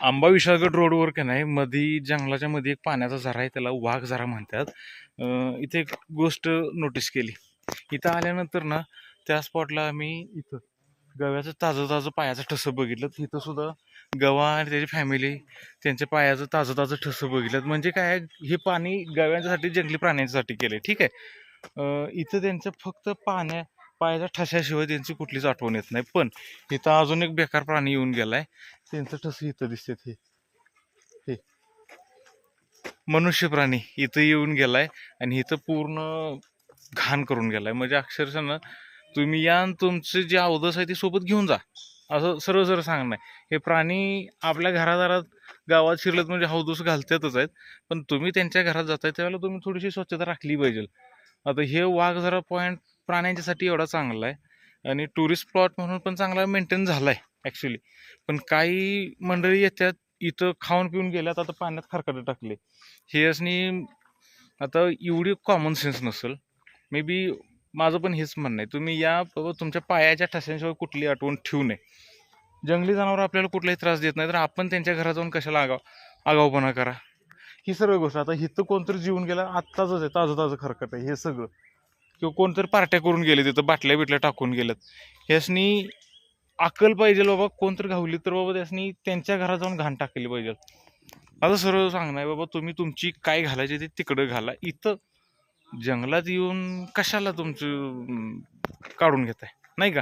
आंबा विशाळगड रोडवर का नाही मध्ये जंगलाच्या मध्ये एक पाण्याचा झरा आहे, त्याला वाघ झरा म्हणतात. इथे एक गोष्ट नोटीस केली. इथं आल्यानंतर ना त्या स्पॉटला आम्ही इथं गव्याचं ताजं ताजं पायाचं ठसं बघितलं. इथं सुद्धा गवा आणि त्याची फॅमिली त्यांच्या पायाचं ताजं ताजं ठसं बघितलं. म्हणजे काय आहे, हे पाणी गव्यांच्यासाठी जंगली प्राण्यांसाठी केलंय, ठीक आहे. इथं त्यांचं फक्त पायाच्या ठशाशिवाय त्यांची कुठलीच आठवण येत नाही. पण इथं अजून एक बेकार प्राणी येऊन गेलाय, त्यांचं ठस इथं दिसते. हे मनुष्य प्राणी इथं येऊन गेलाय आणि इथं पूर्ण घाण करून गेलाय. म्हणजे अक्षरशः ना, तुम्ही या आणि तुमचे जे अवदस आहे ते सोबत घेऊन जा, असं सरळ सरळ सांगणं आहे. हे प्राणी आपल्या घरादारात गावात शिरलेत म्हणजे हौदूस घालतातच आहेत, पण तुम्ही त्यांच्या घरात जाताय त्यावेळेला तुम्ही थोडीशी स्वच्छता राखली पाहिजे. आता हे वाघ जरा पॉईंट प्राण्यांच्यासाठी एवढा चांगला आहे आणि टुरिस्ट स्पॉट म्हणून पण चांगला मेंटेन झालाय ॲक्च्युली. पण काही मंडळी येतात इथं खाऊन पिऊन गेल्यात, आता पाण्यात खरकटे टाकले. हे असणी आता एवढी कॉमन सेन्स नसेल मे बी. माझं पण हेच म्हणणं आहे, तुम्ही या बाबा तुमच्या पायाच्या ठशांशिवाय कुठली आठवण ठेवू नये. जंगली जनावर आपल्याला कुठलाही त्रास देत नाही, तर आपण त्यांच्या घरात जाऊन कशाला आगाऊपणा करा. ही सर्व गोष्ट आता इथं कोणतरी जीवन गेला आत्ताच आहे, ताजं ताजं खरकट आहे हे सगळं. किंवा कोणतरी पार्ट्या करून गेले तिथं, बाटल्या बिटल्या टाकून गेल्यात. ह्यासनी अक्कल पाहिजे बाबा. कोणतरी घावली तर बाबा त्यासनी त्यांच्या घरात जाऊन घाण टाकली पाहिजे. आता सरळ सांगणार बाबा, तुम्ही तुमची काय घालायची ते तिकडं घाला. इथं जंगलात येऊन कशाला तुमचं काढून घेताय, नाही का.